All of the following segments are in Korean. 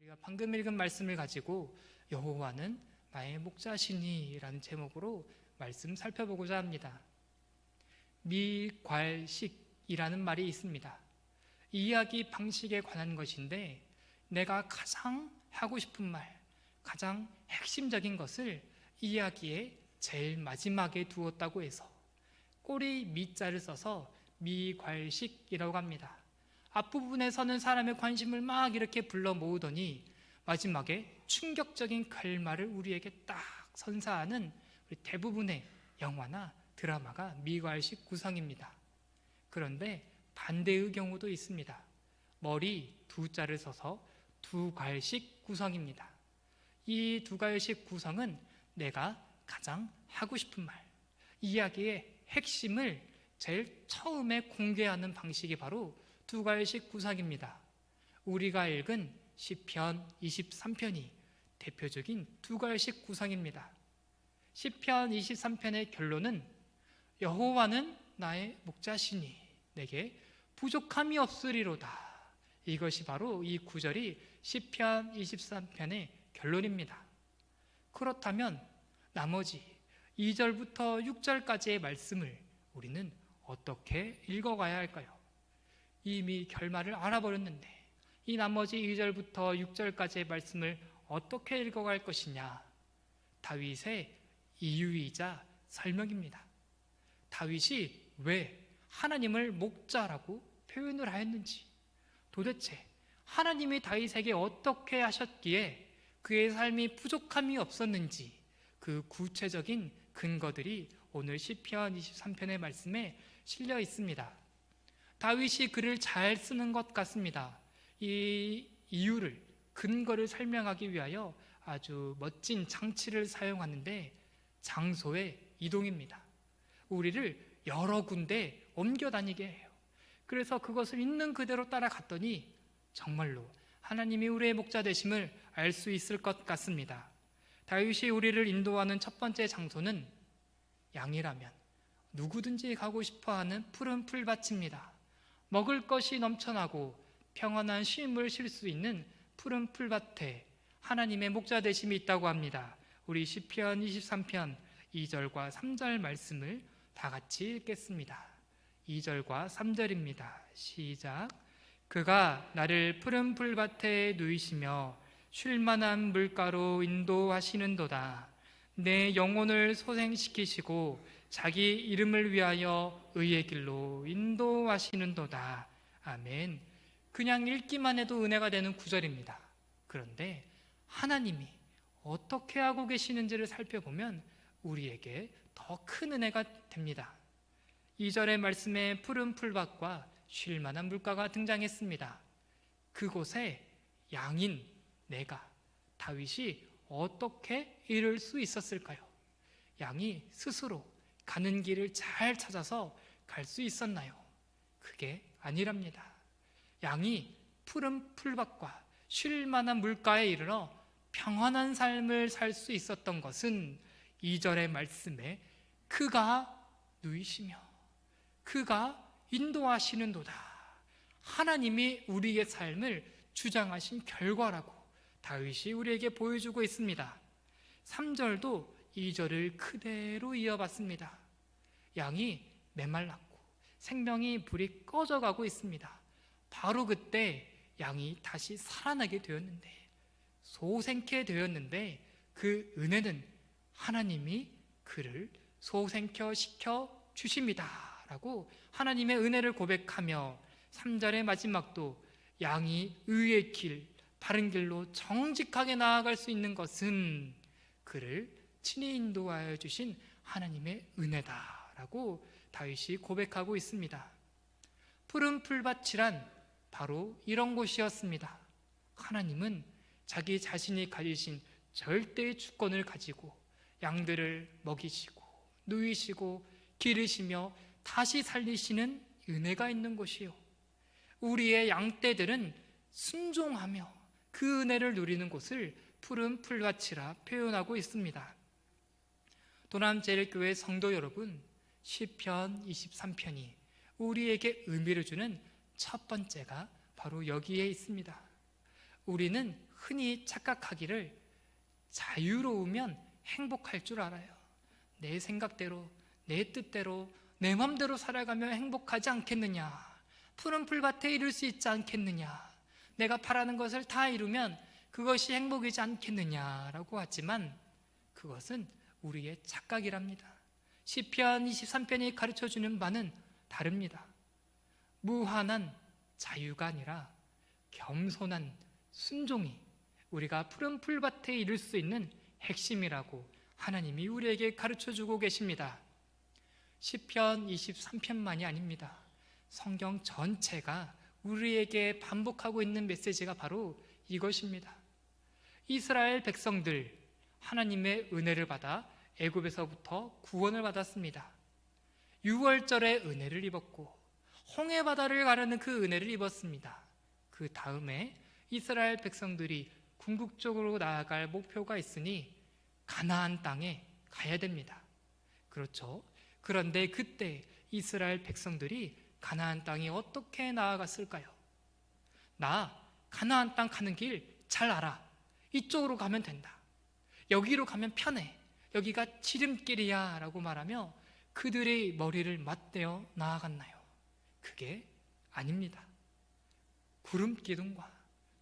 우리가 방금 읽은 말씀을 가지고 여호와는 나의 목자시니 라는 제목으로 말씀 살펴보고자 합니다. 미괄식이라는 말이 있습니다. 이 이야기 방식에 관한 것인데, 내가 가장 하고 싶은 말, 가장 핵심적인 것을 이야기의 제일 마지막에 두었다고 해서 꼬리 미자를 써서 미괄식이라고 합니다. 앞부분에서는 사람의 관심을 막 이렇게 불러 모으더니 마지막에 충격적인 결말을 우리에게 딱 선사하는 우리 대부분의 영화나 드라마가 미괄식 구성입니다. 그런데 반대의 경우도 있습니다. 머리 두 자를 써서 두괄식 구성입니다. 이 두괄식 구성은 내가 가장 하고 싶은 말, 이야기의 핵심을 제일 처음에 공개하는 방식이 바로 두괄식 구성입니다. 우리가 읽은 시편 23편이 대표적인 두괄식 구성입니다. 시편 23편의 결론은 여호와는 나의 목자시니 내게 부족함이 없으리로다. 이것이 바로 이 구절이 시편 23편의 결론입니다. 그렇다면 나머지 2절부터 6절까지의 말씀을 우리는 어떻게 읽어가야 할까요? 이미 결말을 알아버렸는데 이 나머지 2절부터 6절까지의 말씀을 어떻게 읽어갈 것이냐? 다윗의 이유이자 설명입니다. 다윗이 왜 하나님을 목자라고 표현을 하였는지, 도대체 하나님이 다윗에게 어떻게 하셨기에 그의 삶이 부족함이 없었는지, 그 구체적인 근거들이 오늘 시편 23편의 말씀에 실려 있습니다. 다윗이 글을 잘 쓰는 것 같습니다. 이 이유를, 근거를 설명하기 위하여 아주 멋진 장치를 사용하는데 장소의 이동입니다. 우리를 여러 군데 옮겨 다니게 해요. 그래서 그것을 있는 그대로 따라갔더니 정말로 하나님이 우리의 목자 되심을 알 수 있을 것 같습니다. 다윗이 우리를 인도하는 첫 번째 장소는 양이라면 누구든지 가고 싶어하는 푸른 풀밭입니다. 먹을 것이 넘쳐나고 평안한 쉼을 쉴 수 있는 푸른 풀밭에 하나님의 목자 되심이 있다고 합니다. 우리 시편 23편 2절과 3절 말씀을 다 같이 읽겠습니다. 2절과 3절입니다. 시작. 그가 나를 푸른 풀밭에 누이시며 쉴만한 물가로 인도하시는도다. 내 영혼을 소생시키시고 자기 이름을 위하여 의의 길로 인도하시는도다. 아멘. 그냥 읽기만 해도 은혜가 되는 구절입니다. 그런데 하나님이 어떻게 하고 계시는지를 살펴보면 우리에게 더 큰 은혜가 됩니다. 2절의 말씀에 푸른 풀밭과 쉴만한 물가가 등장했습니다. 그곳에 양인 내가, 다윗이 어떻게 이룰 수 있었을까요? 양이 스스로 가는 길을 잘 찾아서 갈 수 있었나요? 그게 아니랍니다. 양이 푸른 풀밭과 쉴 만한 물가에 이르러 평안한 삶을 살 수 있었던 것은 2절의 말씀에 그가 누이시며 그가 인도하시는도다. 하나님이 우리의 삶을 주장하신 결과라고 다윗이 우리에게 보여주고 있습니다. 3절도 2절을 그대로 이어봤습니다. 양이 메말랐고 생명이 불이 꺼져가고 있습니다. 바로 그때 양이 다시 살아나게 되었는데, 소생케 되었는데, 그 은혜는 하나님이 그를 소생케 시켜 주십니다 라고 하나님의 은혜를 고백하며 3절의 마지막도 양이 의의 길, 바른 길로 정직하게 나아갈 수 있는 것은 그를 친히 인도하여 주신 하나님의 은혜다라고 다윗이 고백하고 있습니다. 푸른 풀밭이란 바로 이런 곳이었습니다. 하나님은 자기 자신이 가지신 절대의 주권을 가지고 양들을 먹이시고 누이시고 기르시며 다시 살리시는 은혜가 있는 곳이요, 우리의 양떼들은 순종하며 그 은혜를 누리는 곳을 푸른 풀밭이라 표현하고 있습니다. 도남제일교회 성도 여러분, 시편 23편이 우리에게 의미를 주는 첫 번째가 바로 여기에 있습니다. 우리는 흔히 착각하기를 자유로우면 행복할 줄 알아요. 내 생각대로, 내 뜻대로, 내 맘대로 살아가면 행복하지 않겠느냐, 푸른 풀밭에 이룰 수 있지 않겠느냐, 내가 바라는 것을 다 이루면 그것이 행복이지 않겠느냐라고 하지만 그것은 우리의 착각이랍니다. 시편 23편이 가르쳐주는 바는 다릅니다. 무한한 자유가 아니라 겸손한 순종이 우리가 푸른 풀밭에 이룰 수 있는 핵심이라고 하나님이 우리에게 가르쳐주고 계십니다. 시편 23편만이 아닙니다. 성경 전체가 우리에게 반복하고 있는 메시지가 바로 이것입니다. 이스라엘 백성들, 하나님의 은혜를 받아 애굽에서부터 구원을 받았습니다. 유월절에 은혜를 입었고 홍해바다를 가르는 그 은혜를 입었습니다. 그 다음에 이스라엘 백성들이 궁극적으로 나아갈 목표가 있으니 가나안 땅에 가야 됩니다. 그렇죠? 그런데 그때 이스라엘 백성들이 가나안 땅에 어떻게 나아갔을까요? 나 가나안 땅 가는 길 잘 알아. 이쪽으로 가면 된다. 여기로 가면 편해. 여기가 지름길이야 라고 말하며 그들의 머리를 맞대어 나아갔나요? 그게 아닙니다. 구름기둥과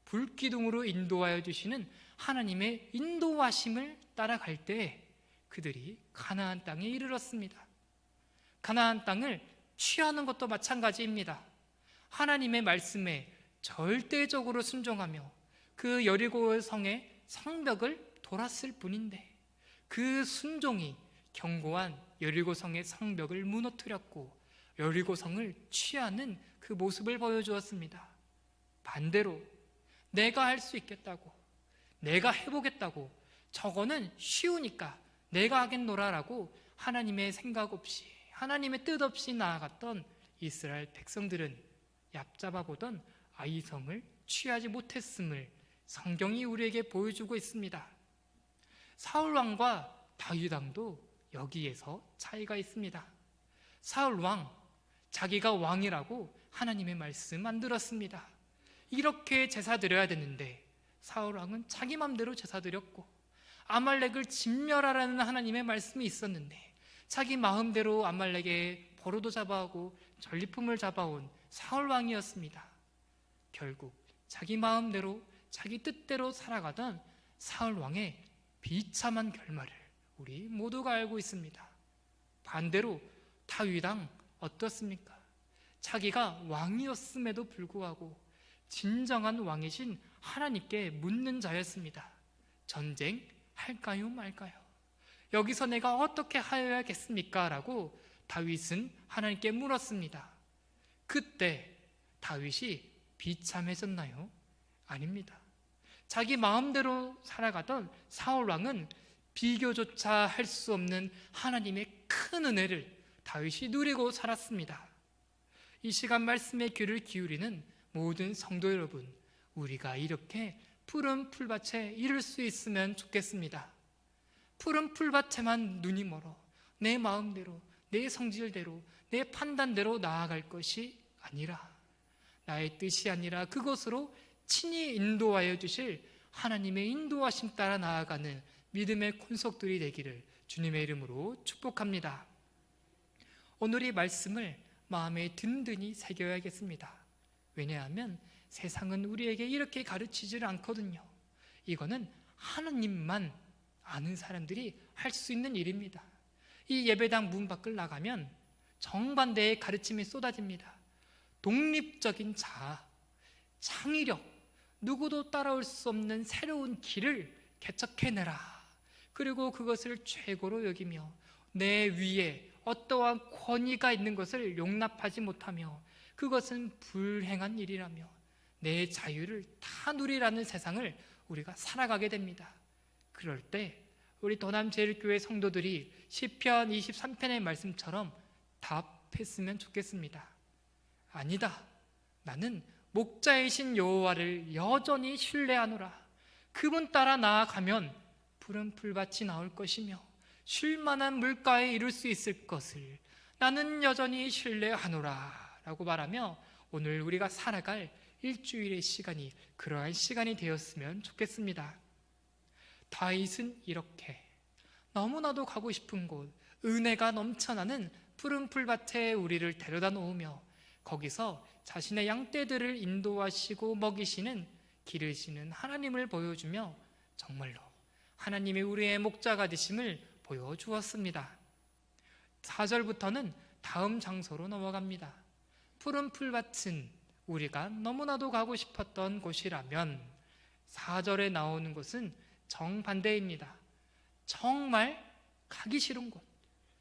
불기둥으로 인도하여 주시는 하나님의 인도하심을 따라갈 때 그들이 가나안 땅에 이르렀습니다. 가나안 땅을 취하는 것도 마찬가지입니다. 하나님의 말씀에 절대적으로 순종하며 그 여리고 성의 성벽을 돌았을 뿐인데 그 순종이 견고한 여리고 성의 성벽을 무너뜨렸고 여리고 성을 취하는 그 모습을 보여주었습니다. 반대로 내가 할 수 있겠다고, 내가 해보겠다고, 저거는 쉬우니까 내가 하겠노라라고 하나님의 생각 없이, 하나님의 뜻 없이 나아갔던 이스라엘 백성들은 얕잡아 보던 아이성을 취하지 못했음을 성경이 우리에게 보여주고 있습니다. 사울 왕과 다윗 왕도 여기에서 차이가 있습니다. 사울 왕, 자기가 왕이라고 하나님의 말씀 안 들었습니다. 이렇게 제사 드려야 되는데 사울 왕은 자기 맘대로 제사 드렸고, 아말렉을 진멸하라는 하나님의 말씀이 있었는데 자기 마음대로 아말렉의 포로도 잡아오고 전리품을 잡아온 사울 왕이었습니다. 결국 자기 마음대로 자기 뜻대로 살아가던 사울 왕의 비참한 결말을 우리 모두가 알고 있습니다. 반대로 다윗 왕 어떻습니까? 자기가 왕이었음에도 불구하고 진정한 왕이신 하나님께 묻는 자였습니다. 전쟁할까요 말까요? 여기서 내가 어떻게 하여야겠습니까? 라고 다윗은 하나님께 물었습니다. 그때 다윗이 비참해졌나요? 아닙니다. 자기 마음대로 살아가던 사울 왕은 비교조차 할 수 없는 하나님의 큰 은혜를 다윗이 누리고 살았습니다. 이 시간 말씀에 귀를 기울이는 모든 성도 여러분, 우리가 이렇게 푸른 풀밭에 이룰 수 있으면 좋겠습니다. 푸른 풀밭에만 눈이 멀어 내 마음대로, 내 성질대로, 내 판단대로 나아갈 것이 아니라 나의 뜻이 아니라 그것으로 친히 인도하여 주실 하나님의 인도하심 따라 나아가는 믿음의 콘석들이 되기를 주님의 이름으로 축복합니다. 오늘 이 말씀을 마음에 든든히 새겨야겠습니다. 왜냐하면 세상은 우리에게 이렇게 가르치질 않거든요. 이거는 하나님만 아는 사람들이 할 수 있는 일입니다. 이 예배당 문 밖을 나가면 정반대의 가르침이 쏟아집니다. 독립적인 자아, 창의력, 누구도 따라올 수 없는 새로운 길을 개척해내라. 그리고 그것을 최고로 여기며 내 위에 어떠한 권위가 있는 것을 용납하지 못하며 그것은 불행한 일이라며 내 자유를 다 누리라는 세상을 우리가 살아가게 됩니다. 그럴 때 우리 도남제일교회 성도들이 시편 23편의 말씀처럼 답했으면 좋겠습니다. 아니다. 나는 목자이신 여호와를 여전히 신뢰하노라. 그분 따라 나아가면 푸른 풀밭이 나올 것이며 쉴만한 물가에 이룰 수 있을 것을 나는 여전히 신뢰하노라 라고 말하며 오늘 우리가 살아갈 일주일의 시간이 그러한 시간이 되었으면 좋겠습니다. 다윗은 이렇게 너무나도 가고 싶은 곳, 은혜가 넘쳐나는 푸른 풀밭에 우리를 데려다 놓으며 거기서 자신의 양떼들을 인도하시고 먹이시는, 기르시는 하나님을 보여주며 정말로 하나님이 우리의 목자가 되심을 보여주었습니다. 4절부터는 다음 장소로 넘어갑니다. 푸른 풀밭은 우리가 너무나도 가고 싶었던 곳이라면 4절에 나오는 곳은 정반대입니다. 정말 가기 싫은 곳,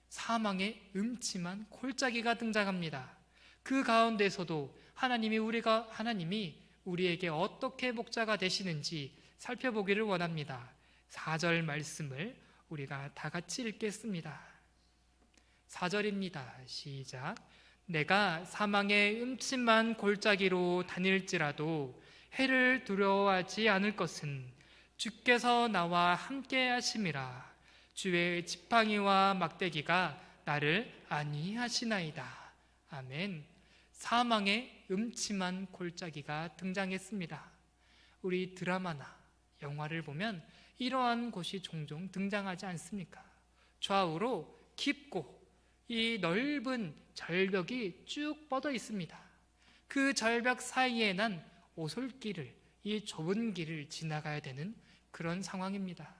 사망의 음침한 골짜기가 등장합니다. 그 가운데서도 하나님이 우리에게 어떻게 목자가 되시는지 살펴보기를 원합니다. 4절 말씀을 우리가 다 같이 읽겠습니다. 4절입니다. 시작. 내가 사망의 음침한 골짜기로 다닐지라도 해를 두려워하지 않을 것은 주께서 나와 함께 하심이라. 주의 지팡이와 막대기가 나를 안위하시나이다. 아멘. 사망의 음침한 골짜기가 등장했습니다. 우리 드라마나 영화를 보면 이러한 곳이 종종 등장하지 않습니까? 좌우로 깊고 이 넓은 절벽이 쭉 뻗어 있습니다. 그 절벽 사이에 난 오솔길을, 이 좁은 길을 지나가야 되는 그런 상황입니다.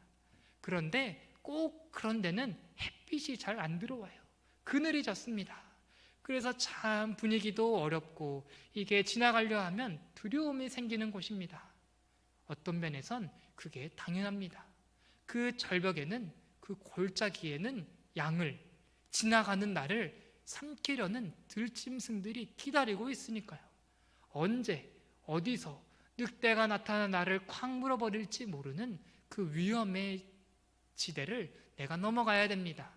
그런데 꼭 그런 데는 햇빛이 잘 안 들어와요. 그늘이 졌습니다. 그래서 참 분위기도 어렵고 이게 지나가려 하면 두려움이 생기는 곳입니다. 어떤 면에선 그게 당연합니다. 그 절벽에는, 그 골짜기에는 양을, 지나가는 나를 삼키려는 들짐승들이 기다리고 있으니까요. 언제 어디서 늑대가 나타나 나를 콱 물어버릴지 모르는 그 위험의 지대를 내가 넘어가야 됩니다.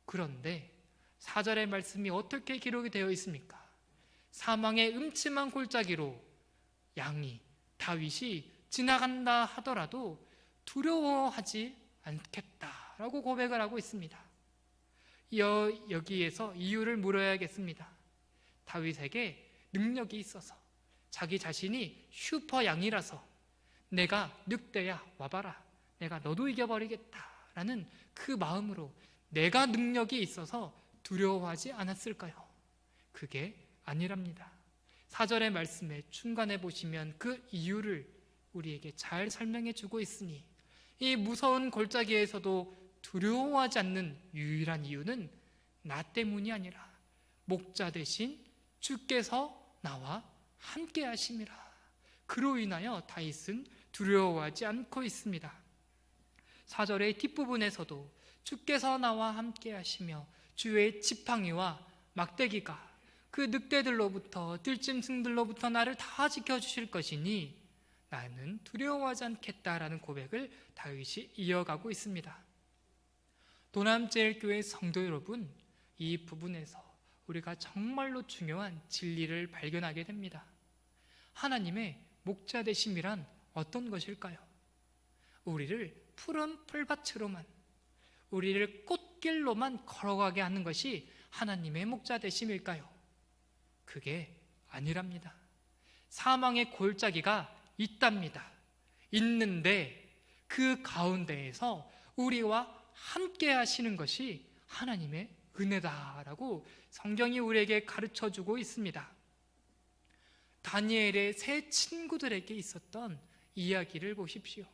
그런데 4절의 말씀이 어떻게 기록이 되어 있습니까? 사망의 음침한 골짜기로 양이, 다윗이 지나간다 하더라도 두려워하지 않겠다라고 고백을 하고 있습니다. 여기에서 이유를 물어야겠습니다. 다윗에게 능력이 있어서, 자기 자신이 슈퍼 양이라서 내가 늑대야 와봐라, 내가 너도 이겨버리겠다라는 그 마음으로 내가 능력이 있어서 두려워하지 않았을까요? 그게 아니랍니다. 4절의 말씀의 중간에 보시면 그 이유를 우리에게 잘 설명해 주고 있으니 이 무서운 골짜기에서도 두려워하지 않는 유일한 이유는 나 때문이 아니라 목자 되신 주께서 나와 함께 하심이라. 그로 인하여 다윗은 두려워하지 않고 있습니다. 4절의 뒷부분에서도 주께서 나와 함께 하시며 주의 지팡이와 막대기가 그 늑대들로부터, 들짐승들로부터 나를 다 지켜주실 것이니 나는 두려워하지 않겠다라는 고백을 다윗이 이어가고 있습니다. 도남제일교회 성도 여러분, 이 부분에서 우리가 정말로 중요한 진리를 발견하게 됩니다. 하나님의 목자 되심이란 어떤 것일까요? 우리를 푸른 풀밭으로만, 우리를 꽃길로만 걸어가게 하는 것이 하나님의 목자 되심일까요? 그게 아니랍니다. 사망의 골짜기가 있답니다. 있는데 그 가운데에서 우리와 함께 하시는 것이 하나님의 은혜다라고 성경이 우리에게 가르쳐주고 있습니다. 다니엘의 세 친구들에게 있었던 이야기를 보십시오.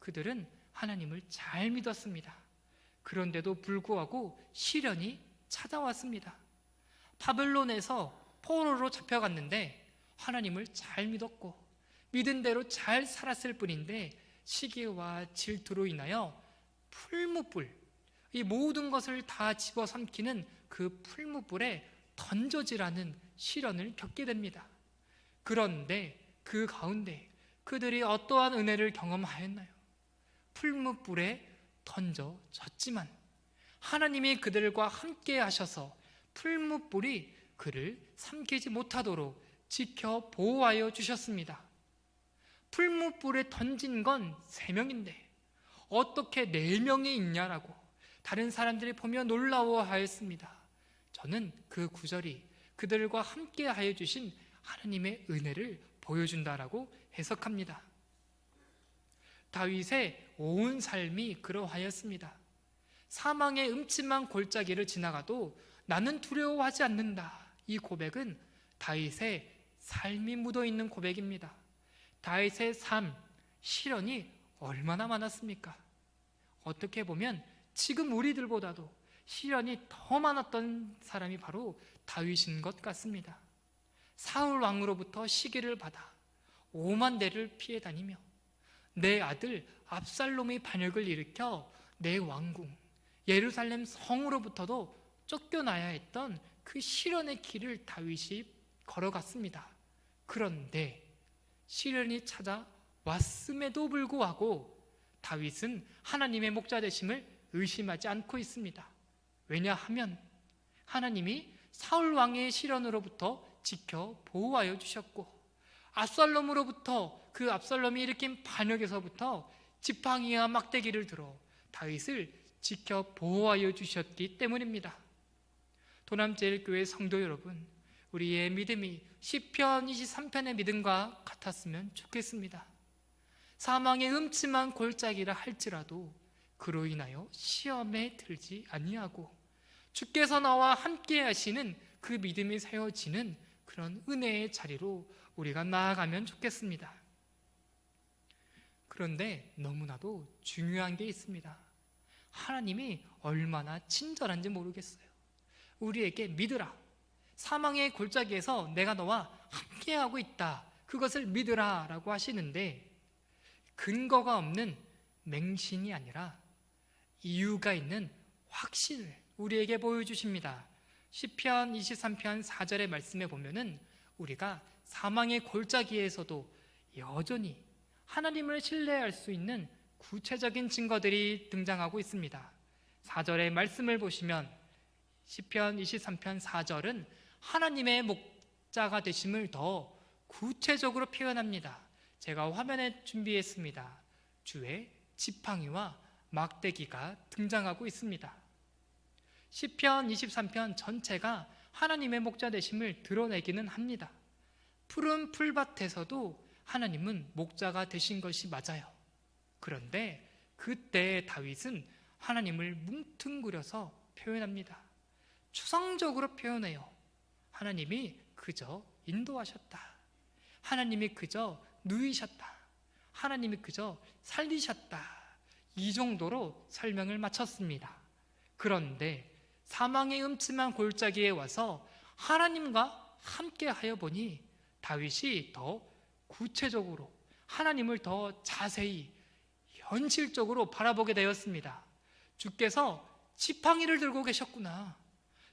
그들은 하나님을 잘 믿었습니다. 그런데도 불구하고 시련이 찾아왔습니다. 바벨론에서 포로로 잡혀갔는데 하나님을 잘 믿었고 믿은 대로 잘 살았을 뿐인데 시기와 질투로 인하여 풀무불, 이 모든 것을 다 집어삼키는 그 풀무불에 던져지라는 시련을 겪게 됩니다. 그런데 그 가운데 그들이 어떠한 은혜를 경험하였나요? 풀무불에 던져졌지만 하나님이 그들과 함께 하셔서 풀무불이 그를 삼키지 못하도록 지켜 보호하여 주셨습니다. 풀무불에 던진 건 3명인데 어떻게 4명이 있냐라고 다른 사람들이 보며 놀라워하였습니다. 저는 그 구절이 그들과 함께 하여 주신 하나님의 은혜를 보여준다라고 해석합니다. 다윗의 온 삶이 그러하였습니다. 사망의 음침한 골짜기를 지나가도 나는 두려워하지 않는다. 이 고백은 다윗의 삶이 묻어있는 고백입니다. 다윗의 삶, 시련이 얼마나 많았습니까? 어떻게 보면 지금 우리들보다도 시련이 더 많았던 사람이 바로 다윗인 것 같습니다. 사울 왕으로부터 시기를 받아 5만 대를 피해 다니며 내 아들 압살롬의 반역을 일으켜 내 왕궁 예루살렘 성으로부터도 쫓겨나야 했던 그 시련의 길을 다윗이 걸어갔습니다. 그런데 시련이 찾아왔음에도 불구하고 다윗은 하나님의 목자 되심을 의심하지 않고 있습니다. 왜냐하면 하나님이 사울 왕의 시련으로부터 지켜 보호하여 주셨고, 압살롬으로부터 그 압살롬이 일으킨 반역에서부터 지팡이와 막대기를 들어 다윗을 지켜 보호하여 주셨기 때문입니다. 도남제일교회 성도 여러분, 우리의 믿음이 시편 23편의 믿음과 같았으면 좋겠습니다. 사망의 음침한 골짜기라 할지라도 그로 인하여 시험에 들지 아니하고 주께서 나와 함께 하시는 그 믿음이 세워지는 그런 은혜의 자리로 우리가 나아가면 좋겠습니다. 그런데 너무나도 중요한 게 있습니다. 하나님이 얼마나 친절한지 모르겠어요. 우리에게 믿으라, 사망의 골짜기에서 내가 너와 함께하고 있다, 그것을 믿으라 라고 하시는데, 근거가 없는 맹신이 아니라 이유가 있는 확신을 우리에게 보여주십니다. 시편 23편 4절의 말씀에 보면은 우리가 사망의 골짜기에서도 여전히 하나님을 신뢰할 수 있는 구체적인 증거들이 등장하고 있습니다. 4절의 말씀을 보시면 시편 23편 4절은 하나님의 목자가 되심을 더 구체적으로 표현합니다. 제가 화면에 준비했습니다. 주의 지팡이와 막대기가 등장하고 있습니다. 시편 23편 전체가 하나님의 목자 되심을 드러내기는 합니다. 푸른 풀밭에서도 하나님은 목자가 되신 것이 맞아요. 그런데 그때 다윗은 하나님을 뭉뚱그려서 표현합니다. 추상적으로 표현해요. 하나님이 그저 인도하셨다, 하나님이 그저 누이셨다, 하나님이 그저 살리셨다, 이 정도로 설명을 마쳤습니다. 그런데 사망의 음침한 골짜기에 와서 하나님과 함께 하여 보니 다윗이 더 구체적으로 하나님을 더 자세히 현실적으로 바라보게 되었습니다. 주께서 지팡이를 들고 계셨구나,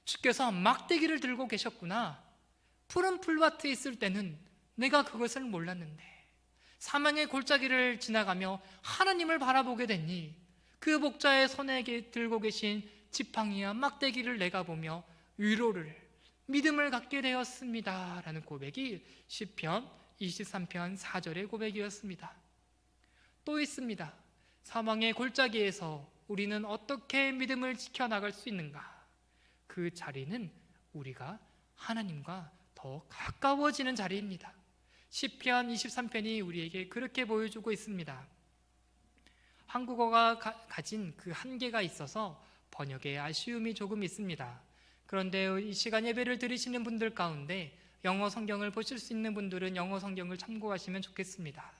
주께서 막대기를 들고 계셨구나. 푸른 풀밭에 있을 때는 내가 그것을 몰랐는데 사망의 골짜기를 지나가며 하나님을 바라보게 되니 그 목자의 손에 들고 계신 지팡이와 막대기를 내가 보며 위로를, 믿음을 갖게 되었습니다 라는 고백이 시편 23편 4절의 고백이었습니다. 또 있습니다. 사망의 골짜기에서 우리는 어떻게 믿음을 지켜나갈 수 있는가? 그 자리는 우리가 하나님과 더 가까워지는 자리입니다. 시편 23편이 우리에게 그렇게 보여주고 있습니다. 한국어가 가진 그 한계가 있어서 번역에 아쉬움이 조금 있습니다. 그런데 이 시간 예배를 드리시는 분들 가운데 영어 성경을 보실 수 있는 분들은 영어 성경을 참고하시면 좋겠습니다.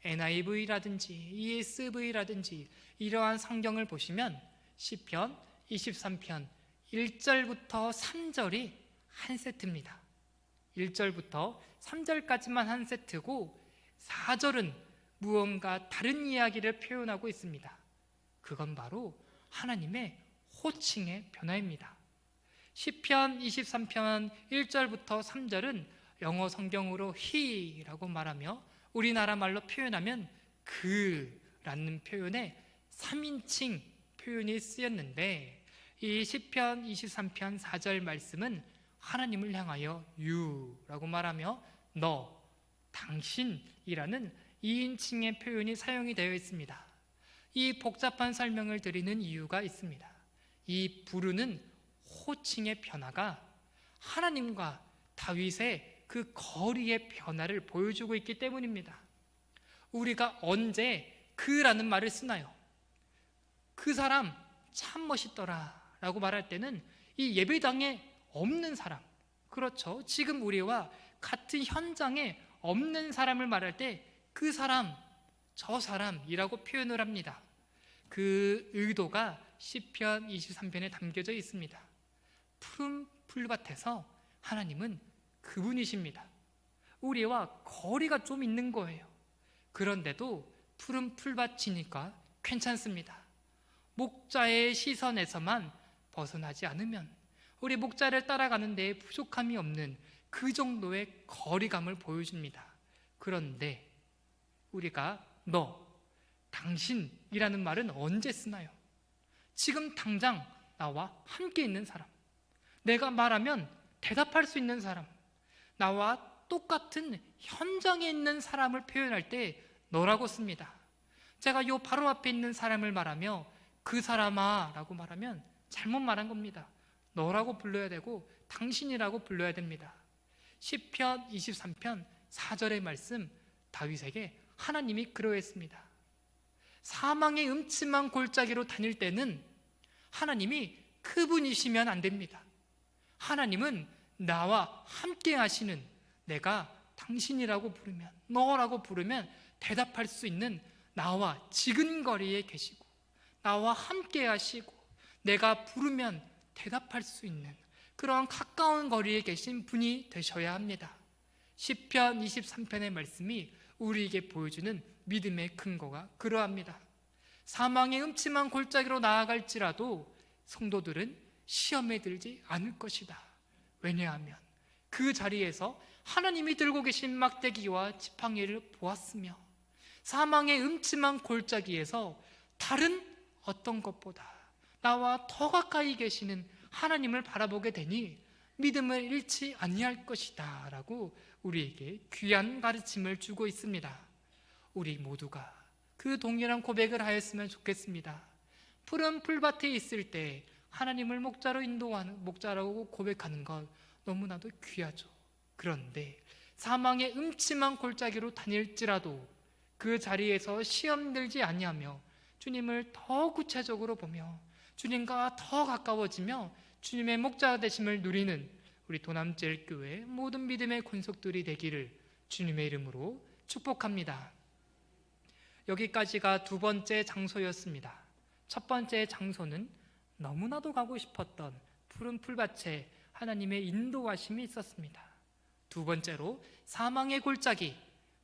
NIV라든지 ESV라든지 이러한 성경을 보시면 시편 23편 1절부터 3절이 한 세트입니다. 1절부터 3절까지만 한 세트고 4절은 무언가 다른 이야기를 표현하고 있습니다. 그건 바로 하나님의 호칭의 변화입니다. 시편 23편 1절부터 3절은 영어 성경으로 he라고 말하며 우리나라 말로 표현하면 그라는 표현에 3인칭 표현이 쓰였는데, 이 시편 23편 4절 말씀은 하나님을 향하여 you라고 말하며 너, 당신이라는 2인칭의 표현이 사용이 되어 있습니다. 이 복잡한 설명을 드리는 이유가 있습니다. 이 부르는 호칭의 변화가 하나님과 다윗의 그 거리의 변화를 보여주고 있기 때문입니다. 우리가 언제 그라는 말을 쓰나요? 그 사람 참 멋있더라 라고 말할 때는 이 예배당에 없는 사람, 그렇죠, 지금 우리와 같은 현장에 없는 사람을 말할 때 그 사람, 저 사람이라고 표현을 합니다. 그 의도가 시편 23편에 담겨져 있습니다. 푸른 풀밭에서 하나님은 그분이십니다. 우리와 거리가 좀 있는 거예요. 그런데도 푸른 풀밭이니까 괜찮습니다. 목자의 시선에서만 벗어나지 않으면 우리 목자를 따라가는 데에 부족함이 없는 그 정도의 거리감을 보여줍니다. 그런데 우리가 너, 당신이라는 말은 언제 쓰나요? 지금 당장 나와 함께 있는 사람, 내가 말하면 대답할 수 있는 사람, 나와 똑같은 현장에 있는 사람을 표현할 때 너라고 씁니다. 제가 요 바로 앞에 있는 사람을 말하며 그 사람아 라고 말하면 잘못 말한 겁니다. 너라고 불러야 되고 당신이라고 불러야 됩니다. 시편 23편 4절의 말씀, 다윗에게 하나님이 그러했습니다. 사망의 음침한 골짜기로 다닐 때는 하나님이 그분이시면 안 됩니다. 하나님은 나와 함께 하시는, 내가 당신이라고 부르면, 너라고 부르면 대답할 수 있는 나와 지근거리에 계시고 나와 함께 하시고 내가 부르면 대답할 수 있는 그런 가까운 거리에 계신 분이 되셔야 합니다. 시편 23편의 말씀이 우리에게 보여주는 믿음의 근거가 그러합니다. 사망의 음침한 골짜기로 나아갈지라도 성도들은 시험에 들지 않을 것이다. 왜냐하면 그 자리에서 하나님이 들고 계신 막대기와 지팡이를 보았으며 사망의 음침한 골짜기에서 다른 어떤 것보다 나와 더 가까이 계시는 하나님을 바라보게 되니 믿음을 잃지 아니할 것이다 라고 우리에게 귀한 가르침을 주고 있습니다. 우리 모두가 그 동일한 고백을 하였으면 좋겠습니다. 푸른 풀밭에 있을 때 하나님을 목자라고 고백하는 건 너무나도 귀하죠. 그런데 사망의 음침한 골짜기로 다닐지라도 그 자리에서 시험 들지 아니하며 주님을 더 구체적으로 보며 주님과 더 가까워지며 주님의 목자 되심을 누리는 우리 도남제일교회 모든 믿음의 권속들이 되기를 주님의 이름으로 축복합니다. 여기까지가 두 번째 장소였습니다. 첫 번째 장소는 너무나도 가고 싶었던 푸른 풀밭에 하나님의 인도하심이 있었습니다. 두 번째로 사망의 골짜기,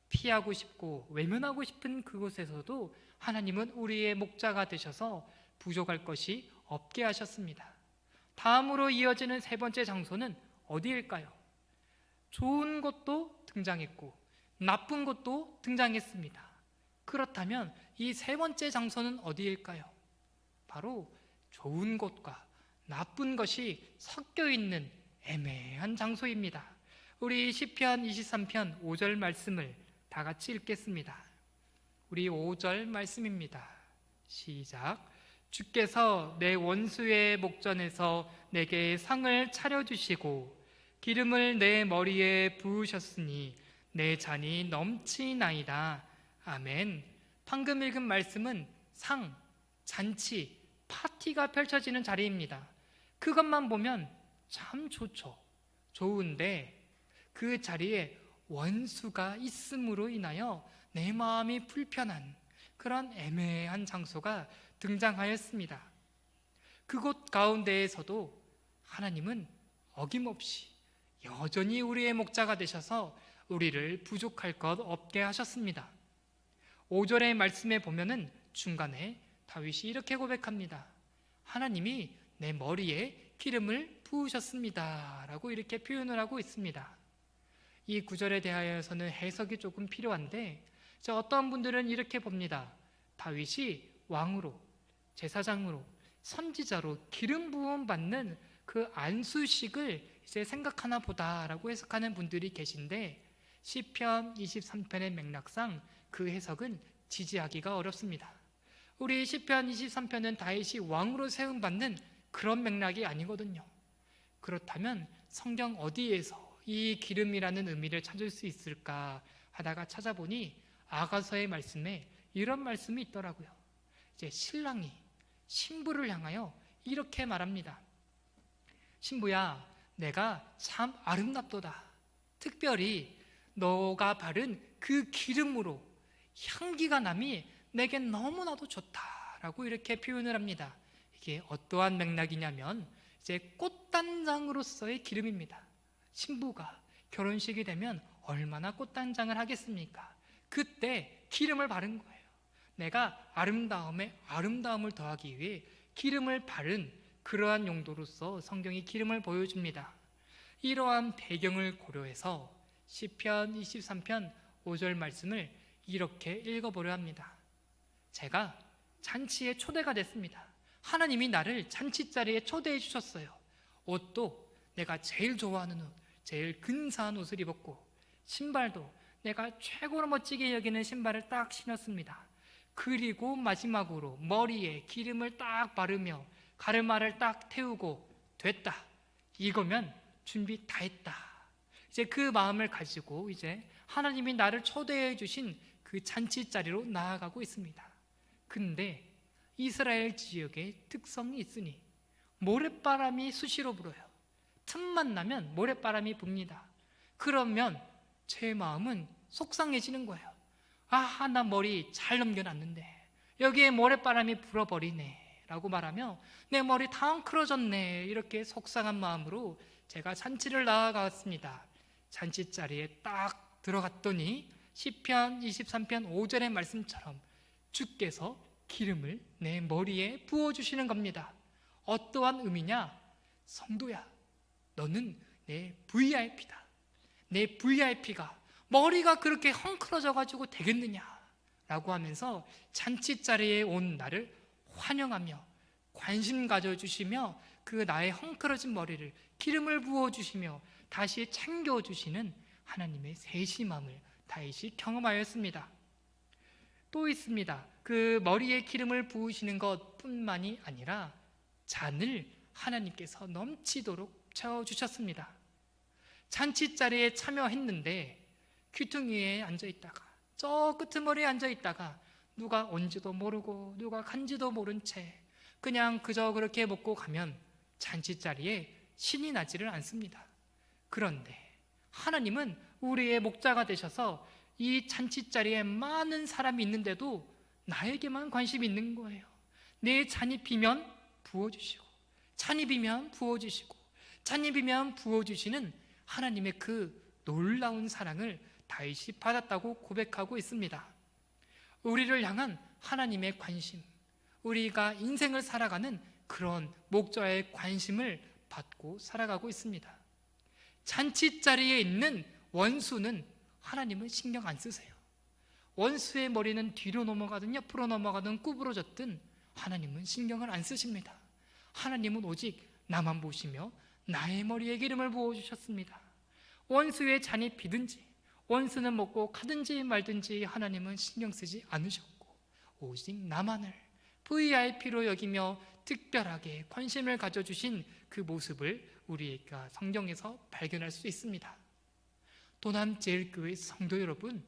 피하고 싶고 외면하고 싶은 그곳에서도 하나님은 우리의 목자가 되셔서 부족할 것이 없게 하셨습니다. 다음으로 이어지는 세 번째 장소는 어디일까요? 좋은 것도 등장했고 나쁜 것도 등장했습니다. 그렇다면 이 세 번째 장소는 어디일까요? 바로 좋은 것과 나쁜 것이 섞여 있는 애매한 장소입니다. 우리 시편 23편 5절 말씀을 다 같이 읽겠습니다. 우리 5절 말씀입니다. 시작. 주께서 내 원수의 목전에서 내게 상을 차려주시고 기름을 내 머리에 부으셨으니 내 잔이 넘치나이다. 아멘. 방금 읽은 말씀은 상, 잔치, 파티가 펼쳐지는 자리입니다. 그것만 보면 참 좋죠. 좋은데 그 자리에 원수가 있음으로 인하여 내 마음이 불편한 그런 애매한 장소가 등장하였습니다. 그곳 가운데에서도 하나님은 어김없이 여전히 우리의 목자가 되셔서 우리를 부족할 것 없게 하셨습니다. 5절의 말씀에 보면은 중간에 다윗이 이렇게 고백합니다. 하나님이 내 머리에 기름을 부으셨습니다 라고 이렇게 표현을 하고 있습니다. 이 구절에 대하여서는 해석이 조금 필요한데 어떤 분들은 이렇게 봅니다. 다윗이 왕으로, 제사장으로, 선지자로 기름 부음 받는 그 안수식을 이제 생각하나 보다라고 해석하는 분들이 계신데 시편 23편의 맥락상 그 해석은 지지하기가 어렵습니다. 우리 시편 23편은 다윗이 왕으로 세움받는 그런 맥락이 아니거든요. 그렇다면 성경 어디에서 이 기름이라는 의미를 찾을 수 있을까 하다가 찾아보니 아가서의 말씀에 이런 말씀이 있더라고요. 이제 신랑이 신부를 향하여 이렇게 말합니다. 신부야, 내가 참 아름답도다. 특별히 너가 바른 그 기름으로 향기가 남이 내게 너무나도 좋다라고 이렇게 표현을 합니다. 이게 어떠한 맥락이냐면 이제 꽃단장으로서의 기름입니다. 신부가 결혼식이 되면 얼마나 꽃단장을 하겠습니까? 그때 기름을 바른 거예요. 내가 아름다움에 아름다움을 더하기 위해 기름을 바른 그러한 용도로서 성경이 기름을 보여줍니다. 이러한 배경을 고려해서 시편 23편 5절 말씀을 이렇게 읽어보려 합니다. 제가 잔치에 초대가 됐습니다. 하나님이 나를 잔치자리에 초대해 주셨어요. 옷도 내가 제일 좋아하는 옷, 제일 근사한 옷을 입었고, 신발도 내가 최고로 멋지게 여기는 신발을 딱 신었습니다. 그리고 마지막으로 머리에 기름을 딱 바르며 가르마를 딱 태우고 됐다, 이거면 준비 다 했다. 이제 그 마음을 가지고 이제 하나님이 나를 초대해 주신 그 잔치자리로 나아가고 있습니다. 근데 이스라엘 지역에 특성이 있으니 모래바람이 수시로 불어요. 틈만 나면 모래바람이 붑니다. 그러면 제 마음은 속상해지는 거예요. 아, 나 머리 잘 넘겨놨는데 여기에 모래바람이 불어버리네 라고 말하며 내 머리 다 엉클어졌네, 이렇게 속상한 마음으로 제가 잔치를 나아갔습니다. 잔치자리에 딱 들어갔더니 시편 23편 5절의 말씀처럼 주께서 기름을 내 머리에 부어주시는 겁니다. 어떠한 의미냐? 성도야, 너는 내 VIP다. 내 VIP가 머리가 그렇게 헝클어져 가지고 되겠느냐 라고 하면서 잔치자리에 온 나를 환영하며 관심 가져주시며 그 나의 헝클어진 머리를 기름을 부어주시며 다시 챙겨주시는 하나님의 세심함을 다윗이 경험하였습니다. 또 있습니다. 그 머리에 기름을 부으시는 것뿐만이 아니라 잔을 하나님께서 넘치도록 채워주셨습니다. 잔치자리에 참여했는데 귀퉁이에 앉아있다가 저 끄트머리에 앉아있다가 누가 온지도 모르고 누가 간지도 모른 채 그냥 그저 그렇게 먹고 가면 잔치자리에 신이 나지를 않습니다. 그런데 하나님은 우리의 목자가 되셔서 이 잔치자리에 많은 사람이 있는데도 나에게만 관심이 있는 거예요. 내 잔이 비면 부어주시고, 잔이 비면 부어주시고, 잔이 비면 부어주시는 하나님의 그 놀라운 사랑을 다윗이 받았다고 고백하고 있습니다. 우리를 향한 하나님의 관심, 우리가 인생을 살아가는 그런 목자의 관심을 받고 살아가고 있습니다. 잔치자리에 있는 원수는 하나님은 신경 안 쓰세요. 원수의 머리는 뒤로 넘어가든 옆으로 넘어가든 구부러졌든 하나님은 신경을 안 쓰십니다. 하나님은 오직 나만 보시며 나의 머리에 기름을 부어주셨습니다. 원수의 잔이 비든지 원수는 먹고 가든지 말든지 하나님은 신경 쓰지 않으셨고 오직 나만을 VIP로 여기며 특별하게 관심을 가져주신 그 모습을 우리가 성경에서 발견할 수 있습니다. 도남제일교회 성도 여러분,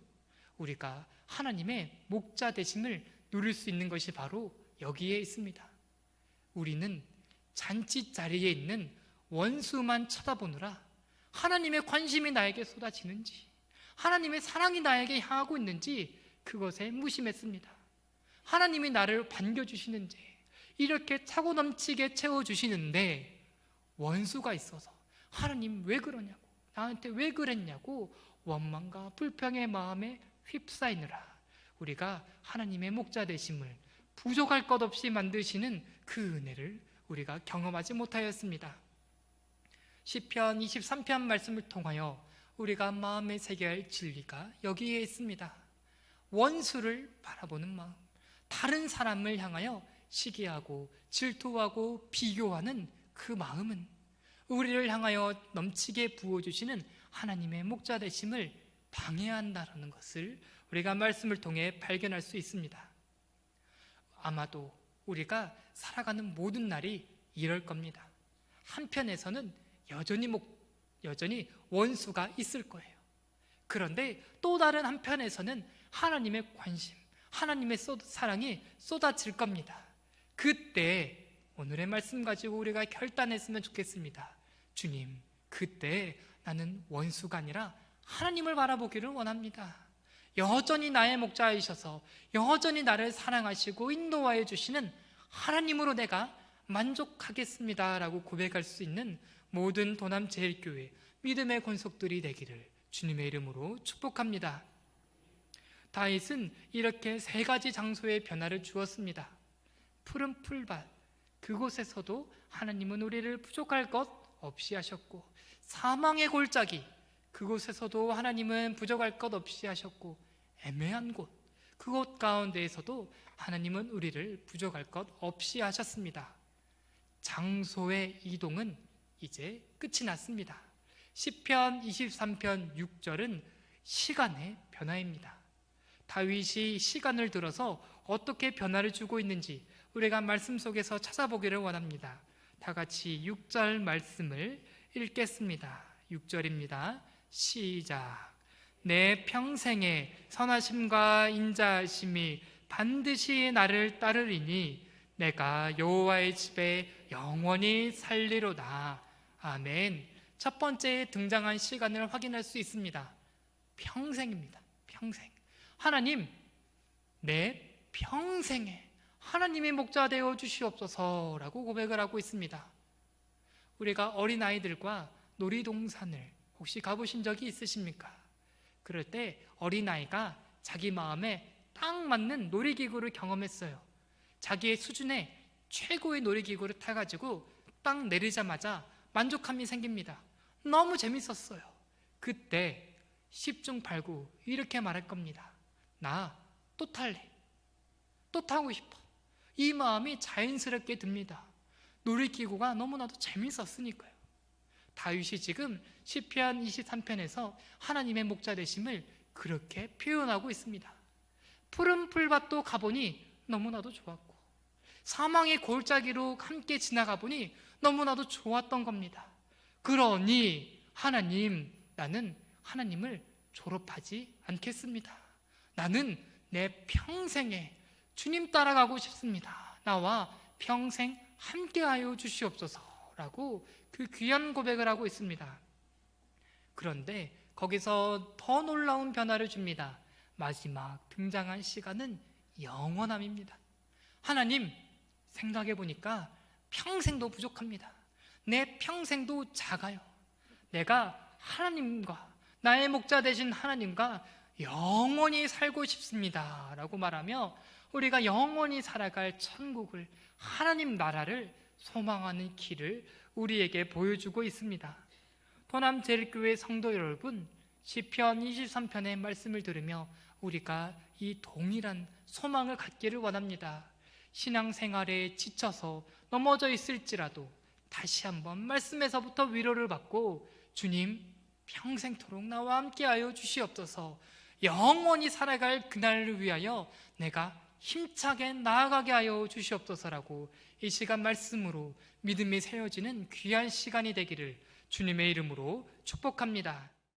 우리가 하나님의 목자 되심을 누릴 수 있는 것이 바로 여기에 있습니다. 우리는 잔치자리에 있는 원수만 쳐다보느라 하나님의 관심이 나에게 쏟아지는지, 하나님의 사랑이 나에게 향하고 있는지 그것에 무심했습니다. 하나님이 나를 반겨주시는지, 이렇게 차고 넘치게 채워주시는데 원수가 있어서 하나님 왜 그러냐고, 나한테 왜 그랬냐고 원망과 불평의 마음에 휩싸이느라 우리가 하나님의 목자 되심을 부족할 것 없이 만드시는 그 은혜를 우리가 경험하지 못하였습니다. 시편 23편 말씀을 통하여 우리가 마음에 새겨야 할 진리가 여기에 있습니다. 원수를 바라보는 마음, 다른 사람을 향하여 시기하고 질투하고 비교하는 그 마음은 우리를 향하여 넘치게 부어주시는 하나님의 목자 되심을 방해한다는 것을 우리가 말씀을 통해 발견할 수 있습니다. 아마도 우리가 살아가는 모든 날이 이럴 겁니다. 한편에서는 여전히 여전히 원수가 있을 거예요. 그런데 또 다른 한편에서는 하나님의 관심, 하나님의 사랑이 쏟아질 겁니다. 그때 오늘의 말씀 가지고 우리가 결단했으면 좋겠습니다. 주님, 그때 나는 원수가 아니라 하나님을 바라보기를 원합니다. 여전히 나의 목자이셔서 여전히 나를 사랑하시고 인도하여 주시는 하나님으로 내가 만족하겠습니다 라고 고백할 수 있는 모든 도남제일교회 믿음의 권속들이 되기를 주님의 이름으로 축복합니다. 다윗은 이렇게 세 가지 장소의 변화를 주었습니다. 푸른 풀밭, 그곳에서도 하나님은 우리를 부족할 것 없이 하셨고, 사망의 골짜기, 그곳에서도 하나님은 부족할 것 없이 하셨고, 애매한 곳, 그곳 가운데에서도 하나님은 우리를 부족할 것 없이 하셨습니다. 장소의 이동은 이제 끝이 났습니다. 시편 23편 6절은 시간의 변화입니다. 다윗이 시간을 들어서 어떻게 변화를 주고 있는지 우리가 말씀 속에서 찾아보기를 원합니다. 다 같이 6절 말씀을 읽겠습니다. 6절입니다. 시작. 내 평생에 선하심과 인자하심이 반드시 나를 따르리니 내가 여호와의 집에 영원히 살리로다. 아멘. 첫 번째 등장한 시간을 확인할 수 있습니다. 평생입니다. 평생. 하나님, 내 평생에 하나님의 목자 되어 주시옵소서라고 고백을 하고 있습니다. 우리가 어린아이들과 놀이동산을 혹시 가보신 적이 있으십니까? 그럴 때 어린아이가 자기 마음에 딱 맞는 놀이기구를 경험했어요. 자기의 수준의 최고의 놀이기구를 타가지고 딱 내리자마자 만족감이 생깁니다. 너무 재밌었어요. 그때 10중 8구 이렇게 말할 겁니다. 나 또 탈래. 또 타고 싶어. 이 마음이 자연스럽게 듭니다. 놀이기구가 너무나도 재밌었으니까요. 다윗이 지금 시편 23편에서 하나님의 목자 되심을 그렇게 표현하고 있습니다. 푸른 풀밭도 가보니 너무나도 좋았고, 사망의 골짜기로 함께 지나가 보니 너무나도 좋았던 겁니다. 그러니 하나님, 나는 하나님을 졸업하지 않겠습니다. 나는 내 평생에 주님 따라가고 싶습니다. 나와 평생 함께하여 주시옵소서라고 그 귀한 고백을 하고 있습니다. 그런데 거기서 더 놀라운 변화를 줍니다. 마지막 등장한 시간은 영원함입니다. 하나님, 생각해 보니까 평생도 부족합니다. 내 평생도 작아요. 내가 하나님과, 나의 목자 되신 하나님과 영원히 살고 싶습니다 라고 말하며 우리가 영원히 살아갈 천국을, 하나님 나라를 소망하는 길을 우리에게 보여주고 있습니다. 도남제일교회 성도 여러분, 시편 23편의 말씀을 들으며 우리가 이 동일한 소망을 갖기를 원합니다. 신앙생활에 지쳐서 넘어져 있을지라도 다시 한번 말씀에서부터 위로를 받고, 주님, 평생토록 나와 함께하여 주시옵소서, 영원히 살아갈 그날을 위하여 내가 힘차게 나아가게 하여 주시옵소서라고 이 시간 말씀으로 믿음이 세워지는 귀한 시간이 되기를 주님의 이름으로 축복합니다.